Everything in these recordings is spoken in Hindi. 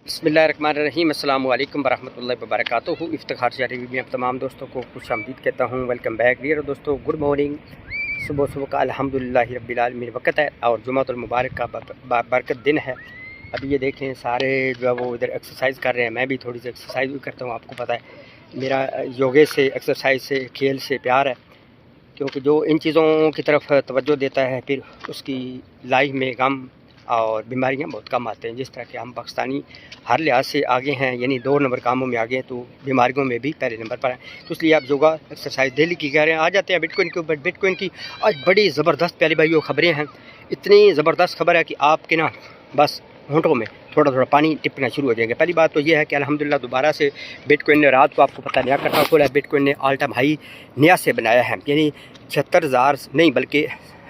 बिस्मिल्लाहिर्रहमानिर्रहीम अस्सलामु अलैकुम वरहमतुल्लाहि वबरकातुहू। इफ्तिखार टीवी में आप तमाम दोस्तों को खुशामदीद कहता हूँ। वेलकम बैक डियर दोस्तों, गुड मॉर्निंग। सुबह सुबह का अल्हम्दुलिल्लाहि रब्बिल आलमीन वक्त है और जुमातुल मुबारक का बरकत दिन है। अभी ये देखें सारे जो है वो इधर एक्सरसाइज कर रहे हैं। मैं भी थोड़ी सी एक्सरसाइज भी करता हूँ। आपको पता है मेरा योगे से, एक्सरसाइज से, खेल से प्यार है, क्योंकि जो इन चीज़ों की तरफ तवज्जो देता है फिर उसकी लाइफ में गम और बीमारियां बहुत कम आते हैं। जिस तरह के हम पाकिस्तानी हर लिहाज से आगे हैं, यानी 2 नंबर कामों में आगे हैं, तो बीमारियों में भी पहले नंबर पर हैं। तो इसलिए आप योगा एक्सरसाइज डेली की कह रहे हैं। आ जाते हैं बिटकॉइन के ऊपर। बिटकॉइन की आज बड़ी ज़बरदस्त प्यारी भाइयों खबरें हैं। इतनी ज़बरदस्त खबर है कि आपके ना बस होंठों में थोड़ा थोड़ा पानी टिपना शुरू हो जाएंगे। पहली बात तो ये है कि अल्हम्दुलिल्लाह दोबारा से बिटकॉइन ने रात को, आपको पता है, नया कट्टा खोला है। बिटकॉइन ने ऑल टाइम हाई नया से बनाया है, यानी 76,000 नहीं बल्कि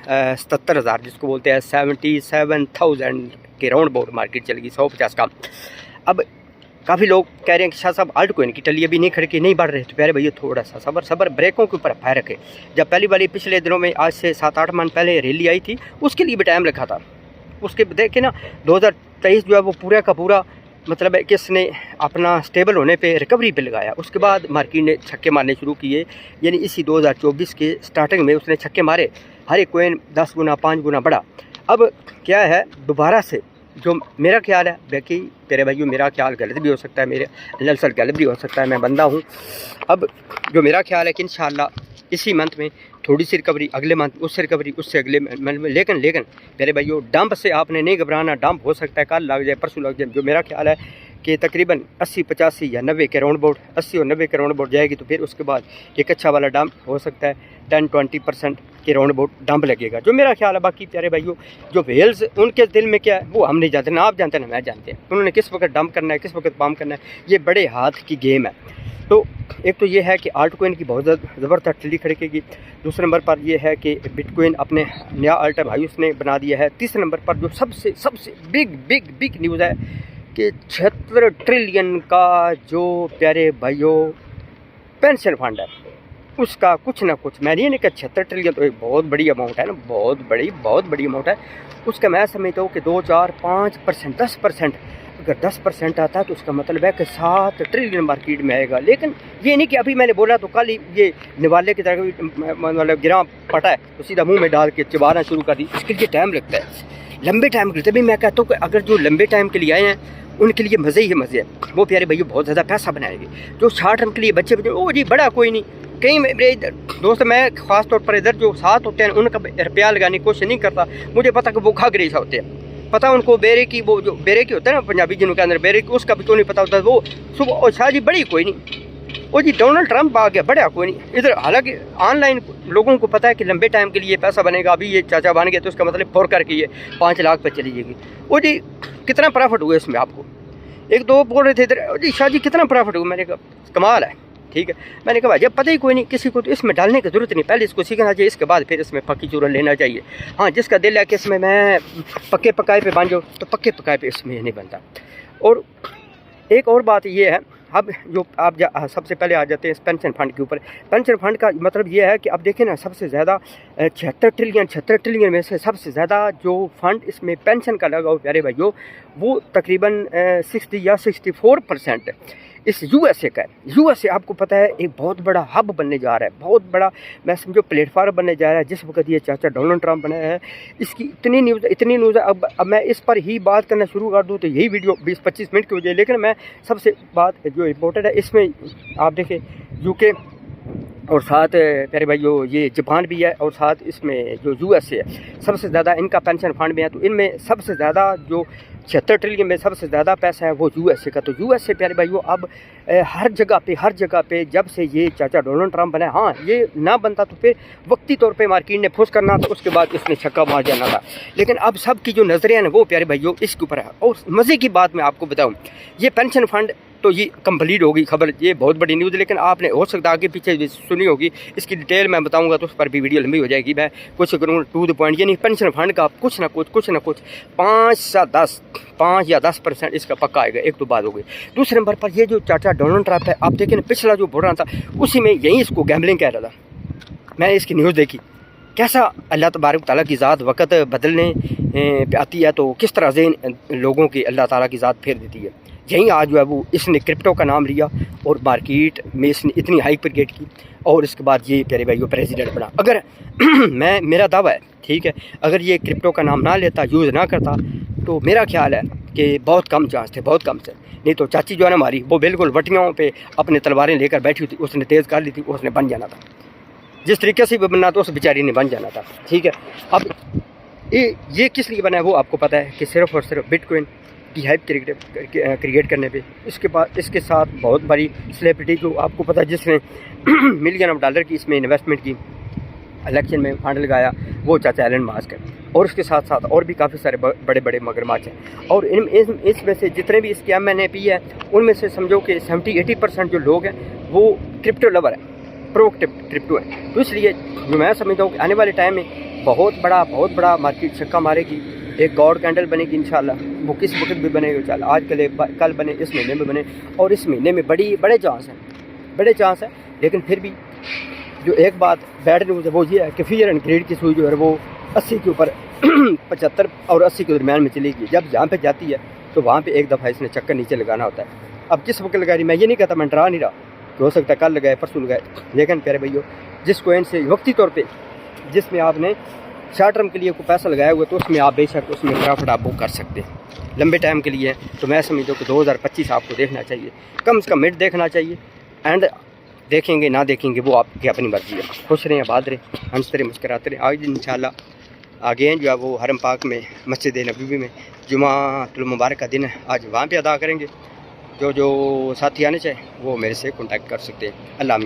77,000 जिसको बोलते हैं 77,000 के राउंड अबाउट मार्केट चलेगी, 150 का। अब काफ़ी लोग कह रहे हैं कि शाह साहब आल्ट कोइन की टली अभी नहीं खड़की, नहीं बढ़ रहे। तो प्यारे भैया थोड़ा सा सबर ब्रेकों के ऊपर पैर रखे। जब पहली वाली पिछले दिनों में, आज से 7-8 मंथ पहले रैली आई थी, उसके लिए भी टाइम रखा था। उसके देखे ना 2023 जो है वो पूरा का पूरा मतलब है कि इसने अपना स्टेबल होने पे रिकवरी पे लगाया। उसके बाद मार्केट ने छक्के मारने शुरू किए, यानी इसी 2024 के स्टार्टिंग में उसने छक्के मारे। हर एक कोइन 10 गुना 5 गुना बढ़ा। अब क्या है, दोबारा से जो मेरा ख्याल है, बाकी तेरे भाइयों मेरा ख्याल गलत भी हो सकता है, मेरे ललसल गलत भी हो सकता है, मैं बंदा हूँ। अब जो मेरा ख्याल है कि इंशाल्लाह इसी मंथ में थोड़ी सी रिकवरी, अगले मंथ उससे रिकवरी, उससे अगले मंथ में। लेकिन मेरे भाइयों डंप से आपने नहीं घबराना। डंप हो सकता है कल लग जाए, परसों लग जाए। जो मेरा ख्याल है कि तकरीबन 80, 85 या 90 के राउंड अबाउट, 80 और 90 के राउंड अबाउट जाएगी, तो फिर उसके बाद एक अच्छा वाला डंप हो सकता है। 10-20% के राउंड अबाउट डंप लगेगा, जो मेरा ख्याल है। बाकी प्यारे भाइयों जो वेल्स उनके दिल में क्या है वो हम नहीं जानते, ना आप जानते ना मैं जानते हैं। उन्होंने किस वक्त डंप करना है, किस वक्त पम्प करना है, ये बड़े हाथ की गेम है। तो एक तो ये है कि आल्ट कोइन की बहुत ज़बरदस्त टली खड़केगी। दूसरे नंबर पर यह है कि बिटकॉइन अपने नया ऑल टाइम हाई उसने बना दिया है। तीसरे नंबर पर जो सबसे बिग न्यूज़ है कि 76 ट्रिलियन का जो प्यारे भाइयों पेंशन फंड है, उसका कुछ ना कुछ, मैं नहीं कहा 76 ट्रिलियन तो एक बहुत बड़ी अमाउंट है ना, बहुत बड़ी अमाउंट है। उसका मैं समझता हूँ कि 2, 4, 5%, 10%, अगर 10% आता है तो उसका मतलब है कि 7 ट्रिलियन मार्केट में आएगा। लेकिन ये नहीं कि अभी मैंने बोला तो कल ही ये निवाले की तरह मतलब गिरा पटा है तो सीधा मुंह में डाल के चबाना शुरू कर दी। इसके लिए टाइम लगता है, लंबे टाइम के लिए। तभी मैं कहता हूँ कि अगर जो लंबे टाइम के लिए आए हैं उनके लिए मज़े ही मज़े है। वो प्यारे भैया बहुत ज़्यादा पैसा बनाएंगे। जो शॉर्ट टर्म के लिए बच्चे ओ जी बड़ा कोई नहीं, कहीं मेरे दोस्त, मैं ख़ास तौर पर इधर जो साथ होते हैं उनका रुपया लगाने की कोशिश नहीं करता। मुझे पता कि वो घाघरेसा होते हैं, पता उनको बेरे की, वो जो बेरे की होता है ना पंजाबी जिनके अंदर बेरे की, उसका भी क्यों नहीं पता होता। वो सुबह और शाह जी बड़ी कोई नहीं, वो जी डोनाल्ड ट्रंप आ गया, बड़ा कोई नहीं इधर। हालांकि ऑनलाइन लोगों को पता है कि लंबे टाइम के लिए पैसा बनेगा। अभी ये चाचा बन गया तो उसका मतलब फोर करके ये 5 लाख पर चली जाएगी। वो जी कितना प्रॉफिट हुआ इसमें आपको? एक दो बोल रहे थे इधर, जी शाह जी कितना प्रॉफिट हुआ? मैंने कहा कमाल है, ठीक है। मैंने कहा जब पता ही कोई नहीं किसी को, तो इसमें डालने की ज़रूरत नहीं, पहले इसको सीखना चाहिए, इसके बाद फिर इसमें पक्की चूरन लेना चाहिए। हाँ, जिसका दिल है कि इसमें मैं पक्के पकाए पे बन जाऊँ तो पक्के पकाए पे इसमें नहीं बनता। और एक और बात ये है, अब जो आप सबसे पहले आ जाते हैं इस पेंशन फंड के ऊपर। पेंशन फंड का मतलब ये है कि अब देखें ना, सबसे ज़्यादा 76 ट्रिलियन में से सबसे ज़्यादा जो फंड इसमें पेंशन का लगा हो प्यारे भाइयों, वो तकरीबन 60 या 64% इस यूएसए का है। यूएसए आपको पता है एक बहुत बड़ा हब बनने जा रहा है, बहुत बड़ा मैं समझो प्लेटफार्म बनने जा रहा है। जिस वक्त ये चाचा डोनाल्ड ट्रंप बनाया है, इसकी इतनी न्यूज़ है। अब मैं इस पर ही बात करना शुरू कर दूँ तो यही वीडियो 20-25 मिनट की हो जाए। लेकिन मैं सबसे बात जो इम्पोर्टेंट है इसमें, आप देखें यूके और साथ प्यारे भाइयों ये जापान भी है, और साथ इसमें जो यूएसए है, सबसे ज़्यादा इनका पेंशन फंड में है। तो इनमें सबसे ज़्यादा जो 76 ट्रिलियन में सबसे ज़्यादा पैसा है वो यूएसए का। तो यूएसए प्यारे भाइयों अब हर जगह पे जब से ये चाचा डोनाल्ड ट्रंप बना, हाँ ये ना बनता तो फिर वक्ती तौर पे मार्केट ने फुस करना था, उसके बाद इसने छक्का मार जाना था। लेकिन अब सब की जो नज़रें हैं वो प्यारे भाइयों इसके ऊपर है। और मज़े की बात मैं आपको बताऊँ, ये पेंशन फंड तो ये कंप्लीट होगी खबर, ये बहुत बड़ी न्यूज़। लेकिन आपने हो सकता आगे पीछे भी सुनी होगी, इसकी डिटेल मैं बताऊंगा तो उस पर भी वीडियो लंबी हो जाएगी। मैं कुछ करूँगा टू द पॉइंट, यानी पेंशन फंड का कुछ ना कुछ 5 या 10% इसका पक्का आएगा। एक तो बात हो गई। दूसरे नंबर पर ये जो चाचा डोनाल्ड ट्रंप है, आप देखें पिछला जो बोल रहा था उसी में यही इसको गैम्बलिंग कह रहा था। मैंने इसकी न्यूज़ देखी, कैसा अल्लाह तबारक ताला की ज़ात वक़्त बदलने आती है तो किस तरह से लोगों की अल्लाह ताला की ज़ात फेर देती है। यहीं आज जो है वो इसने क्रिप्टो का नाम लिया और मार्केट में इसने इतनी हाई क्रिकेट की और इसके बाद ये प्यारे भाई प्रेसिडेंट बना। अगर मेरा दावा है, ठीक है, अगर ये क्रिप्टो का नाम ना लेता, यूज़ ना करता, तो मेरा ख्याल है कि बहुत कम चांस थे, बहुत कम थे। नहीं तो चाची जो है ना हमारी, वो बिल्कुल वटियों पे अपने तलवारें लेकर बैठी हुई थी, उसने तेज़ कर ली थी, उसने बन जाना था। जिस तरीके से भी बनना था उस बेचारी ने बन जाना था, ठीक है। अब ये किस लिए बना है वो आपको पता है कि सिर्फ़ और सिर्फ बिटकॉइन की हाइप क्रिएट करने पे। इसके बाद इसके साथ बहुत बड़ी सेलिब्रिटी को आपको पता है जिसने मिलियन ऑफ डॉलर की इसमें इन्वेस्टमेंट की, इलेक्शन में फंड लगाया, वो चाचा एलन मास्क है। और उसके साथ साथ और भी काफ़ी सारे बड़े बड़े मगरमच्छ हैं। और इसमें से जितने भी इसके MNAP है, उनमें से समझो कि 70-80% जो लोग हैं वो क्रिप्टो लवर हैं, प्रो क्रिप्टो है। तो इसलिए जो मैं समझता हूँ कि आने वाले टाइम में बहुत बड़ा मार्केट छक्का मारेगी, एक गॉड कैंडल बनेगी इंशाल्लाह। वो किस वक्त भी बनेगी इंशाल्लाह, आज कल बने, इस महीने में बने, और इस महीने में बड़े चांस हैं। लेकिन फिर भी जो एक बात बैड न्यूज़ है वो ये है कि फियर एंड ग्रेड की सुई जो है वो 80 के ऊपर 75 और 80 के दरमियान में चलेगी। जब जहाँ पे जाती है तो वहाँ पे एक दफ़ा इसने चक्कर नीचे लगाना होता है। अब किस वक्त लगा रही, मैं ये नहीं कहता, मैं डरा नहीं रहा कि हो सकता है कल लगाए, परसों लगाए, लेकिन प्यारे भैया जिस कोइन से वक्ती तौर पर जिसमें आपने शॉर्ट टर्म के लिए कोई पैसा लगाया हुआ, तो उसमें आप बेशक उसमें प्रॉफिट आप बुक कर सकते हैं। लंबे टाइम के लिए तो मैं समझता हूँ कि 2025 आपको देखना चाहिए, कम से कम मिड देखना चाहिए। एंड देखेंगे ना देखेंगे वो आपकी अपनी मर्जी है। खुश रहें, आबाद रहें, हंसते रहें, मुस्कराते रहें। आज इंशाल्लाह आगे हैं जो है वो हरम पाक में मस्जिद नबवी में जुमातुल मुबारक का दिन है, आज वहाँ पे अदा करेंगे। जो साथी आने चाहे वो मेरे से कॉन्टैक्ट कर सकते हैं। अल्लाह